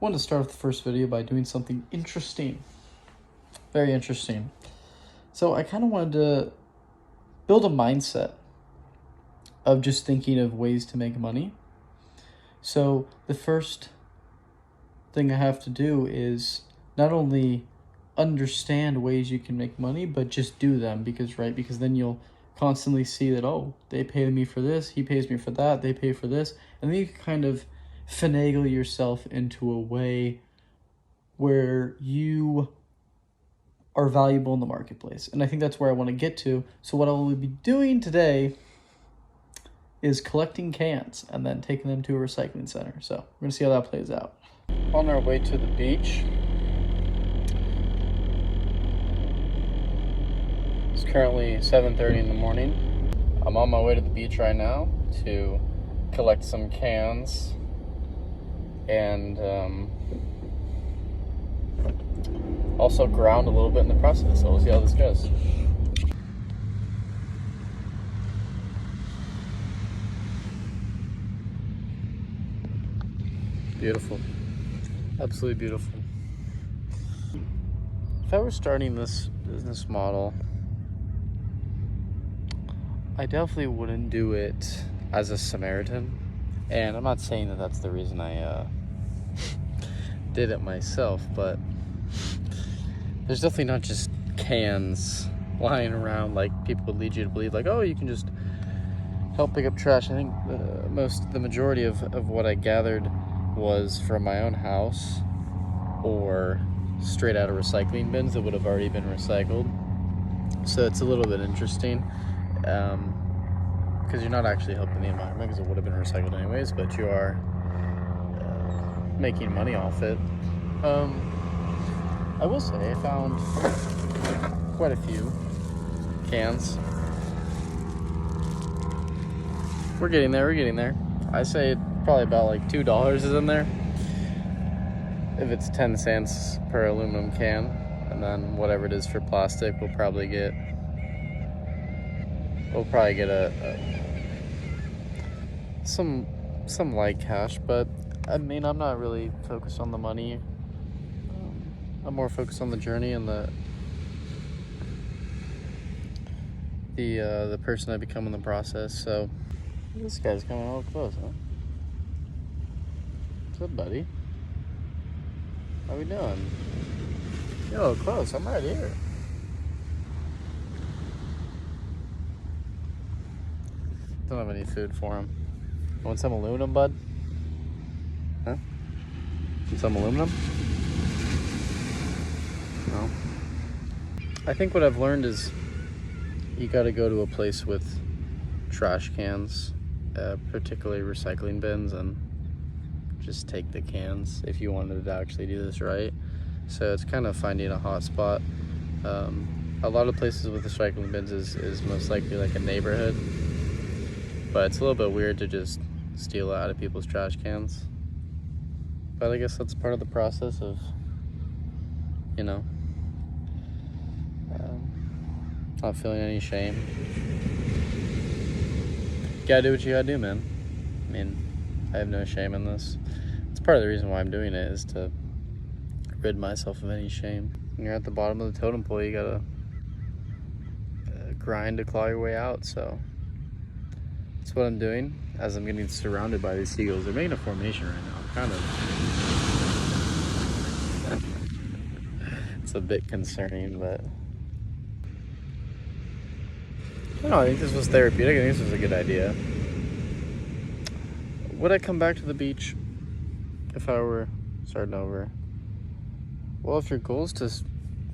wanted to start off the first video by doing something interesting. Very interesting. So I kind of wanted to build a mindset of just thinking of ways to make money. So the first thing I have to do is not only understand ways you can make money, but just do them, because then you'll constantly see that, oh, they pay me for this, he pays me for that, they pay for this, and then you can kind of finagle yourself into a way where you are valuable in the marketplace. And I think that's where I want to get to. So what I will be doing today is collecting cans and then taking them to a recycling center. So we're gonna see how that plays out. On our way to the beach. It's currently 7:30 in the morning. I'm on my way to the beach right now to collect some cans and also ground a little bit in the process. So we'll see how this goes. Beautiful. Absolutely beautiful. If I were starting this business model, I definitely wouldn't do it as a Samaritan. And I'm not saying that that's the reason I did it myself, but there's definitely not just cans lying around like people would lead you to believe, like, oh, you can just help pick up trash. I think the majority of what I gathered was from my own house or straight out of recycling bins that would have already been recycled. So it's a little bit interesting, because you're not actually helping the environment, because it would have been recycled anyways, but you are making money off it. I will say I found quite a few cans. We're getting there. I say probably about like $2 is in there. If it's 10 cents per aluminum can, and then whatever it is for plastic, we'll probably get some light cash. But I mean, I'm not really focused on the money. I'm more focused on the journey and the person I become in the process. So this guy's coming all close, huh? What's up, buddy? How we doing? Yo, close. I'm right here. Don't have any food for him. Want some aluminum, bud? Huh? Want some aluminum? No. I think what I've learned is you gotta go to a place with trash cans, particularly recycling bins, and just take the cans if you wanted to actually do this right. So it's kind of finding a hot spot. A lot of places with recycling bins is most likely like a neighborhood, but it's a little bit weird to just steal out of people's trash cans. But I guess that's part of the process of, you know, not feeling any shame. You gotta do what you gotta do, man. I mean, I have no shame in this. It's part of the reason why I'm doing it, is to rid myself of any shame. When you're at the bottom of the totem pole, you gotta grind to claw your way out. So that's what I'm doing as I'm getting surrounded by these seagulls. They're making a formation right now. I'm kind of it's a bit concerning, but no, I think this was therapeutic. I think this was a good idea. Would I come back to the beach if I were starting over? Well, if your goal is to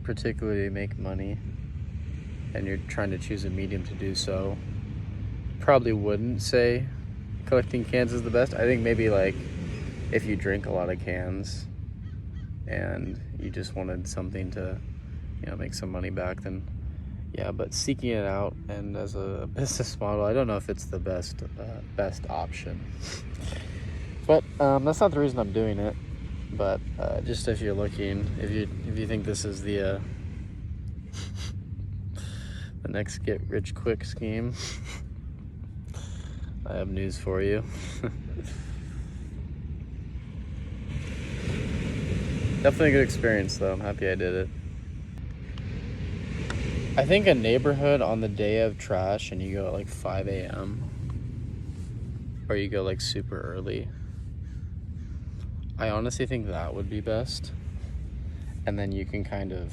particularly make money and you're trying to choose a medium to do so, probably wouldn't say collecting cans is the best. I think maybe like if you drink a lot of cans and you just wanted something to, you know, make some money back, then yeah. But seeking it out and as a business model, I don't know if it's the best option. But that's not the reason I'm doing it. But just if you're looking, if you think this is the next get rich quick scheme, I have news for you. Definitely a good experience, though. I'm happy I did it. I think a neighborhood on the day of trash and you go at like 5 a.m. or you go like super early, I honestly think that would be best. And then you can kind of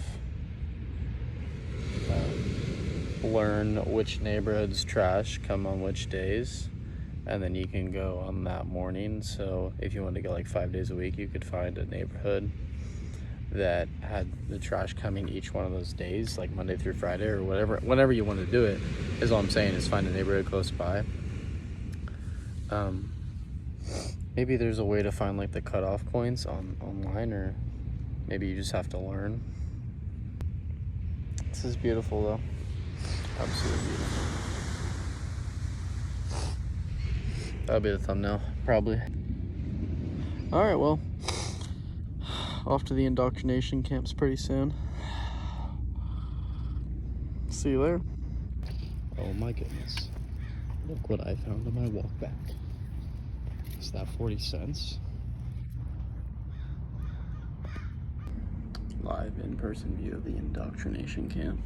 learn which neighborhoods trash come on which days, and then you can go on that morning. So if you want to go like 5 days a week, you could find a neighborhood that had the trash coming each one of those days, like Monday through Friday or whatever, whenever you want to do it, is all I'm saying, is find a neighborhood close by. Maybe there's a way to find like the cutoff points online, or maybe you just have to learn. This is beautiful though. Absolutely beautiful. That'll be the thumbnail, probably. Alright, well, off to the indoctrination camps pretty soon. See you there. Oh my goodness. Look what I found on my walk back. Is that 40 cents? Live in-person view of the indoctrination camp.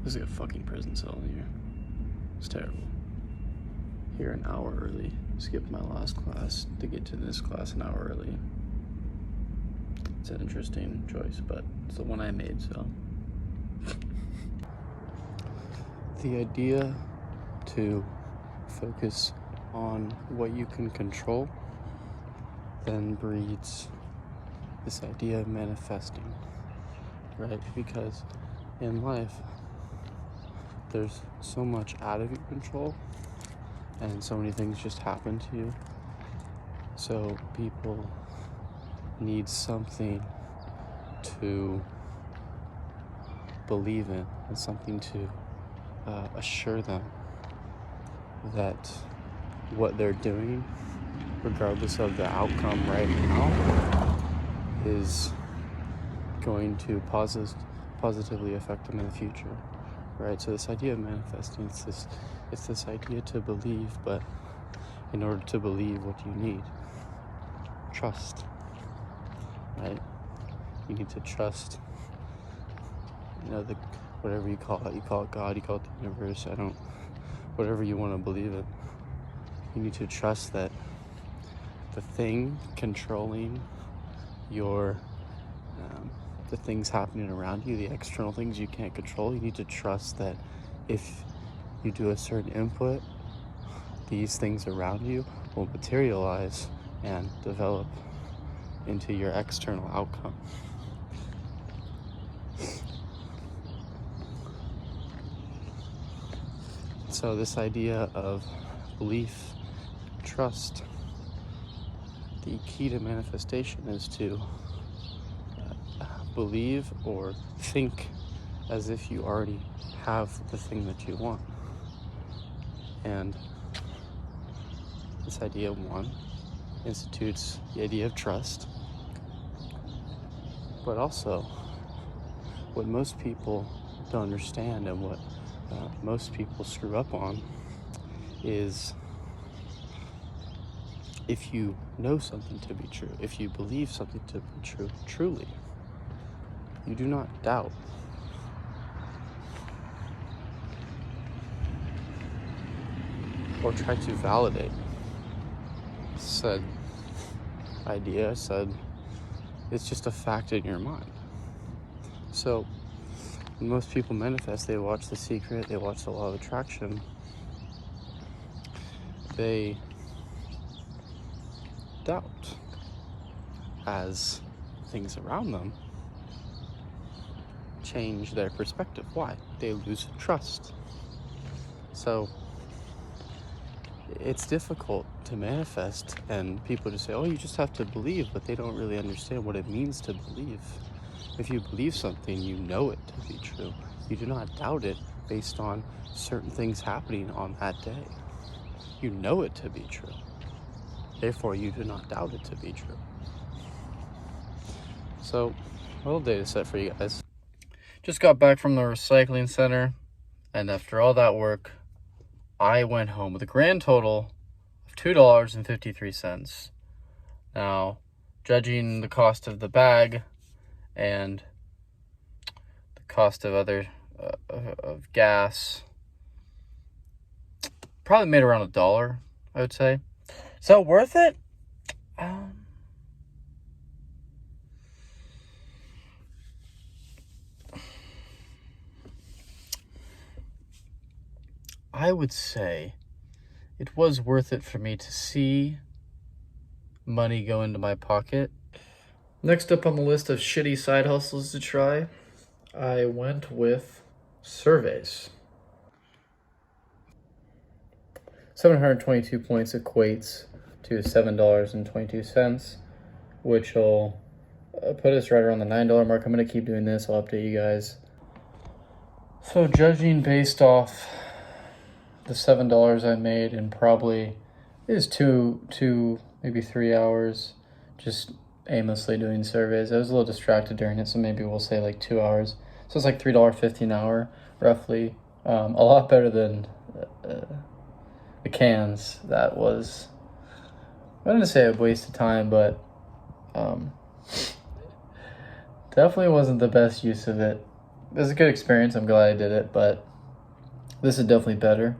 There's like a fucking prison cell in here. It's terrible. Here an hour early. Skipped my last class to get to this class an hour early. It's an interesting choice, but it's the one I made, so. The idea to focus on what you can control then breeds this idea of manifesting, right? Because in life, there's so much out of your control and so many things just happen to you. So people need something to believe in and something to assure them that what they're doing, regardless of the outcome right now, is going to positively affect them in the future, right? So this idea of manifesting, it's this idea to believe, but in order to believe, what do you need? Trust, right? You need to trust, whatever you call it God, you call it the universe, whatever you want to believe it. You need to trust that the thing controlling the things happening around you, the external things you can't control, you need to trust that if you do a certain input, these things around you will materialize and develop into your external outcome. So this idea of belief, trust, the key to manifestation is to believe or think as if you already have the thing that you want. And this idea, one, institutes the idea of trust, but also what most people don't understand and what most people screw up on is, if you know something to be true, if you believe something to be true, truly, you do not doubt. Or try to validate said idea, it's just a fact in your mind. So when most people manifest, they watch The Secret, they watch The Law of Attraction, they doubt as things around them change their perspective. Why? They lose trust. So it's difficult to manifest, and people just say, oh, you just have to believe, but they don't really understand what it means to believe. If you believe something, you know it to be true. You do not doubt it based on certain things happening on that day. You know it to be true. Therefore, you do not doubt it to be true. So, a little data set for you guys. Just got back from the recycling center, and after all that work, I went home with a grand total of $2.53. Now, judging the cost of the bag and the cost of other of gas, probably made around $1, I would say. So worth it? I would say it was worth it for me to see money go into my pocket. Next up on the list of shitty side hustles to try, I went with surveys. 722 points equates to $7.22, which will put us right around the $9 mark. I'm going to keep doing this. I'll update you guys. So judging based off the $7 I made in probably is two, maybe 3 hours, just aimlessly doing surveys. I was a little distracted during it, so maybe we'll say like 2 hours. So it's like $3.50 an hour, roughly. A lot better than the cans. That was, I don't want to say a waste of time, but definitely wasn't the best use of it. It was a good experience. I'm glad I did it, but this is definitely better.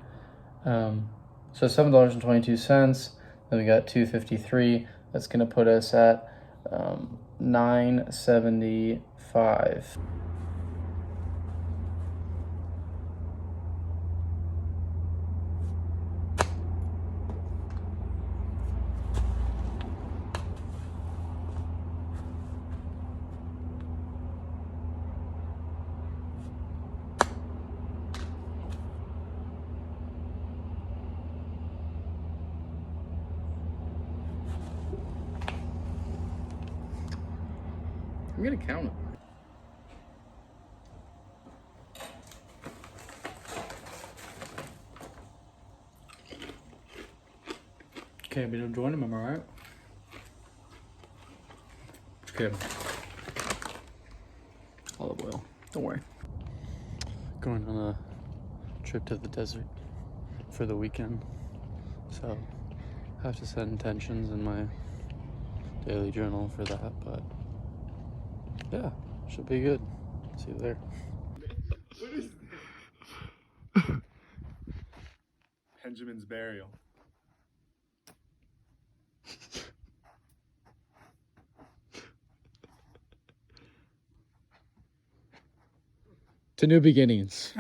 So $7.22. Then we got $2.53. That's gonna put us at $9.75. I'm gonna count it. Okay, but don't join him, am I right? Okay. Olive oil. Don't worry. Going on a trip to the desert for the weekend. So I have to set intentions in my daily journal for that, but yeah, should be good. See you there. What is this? Benjamin's burial. To new beginnings.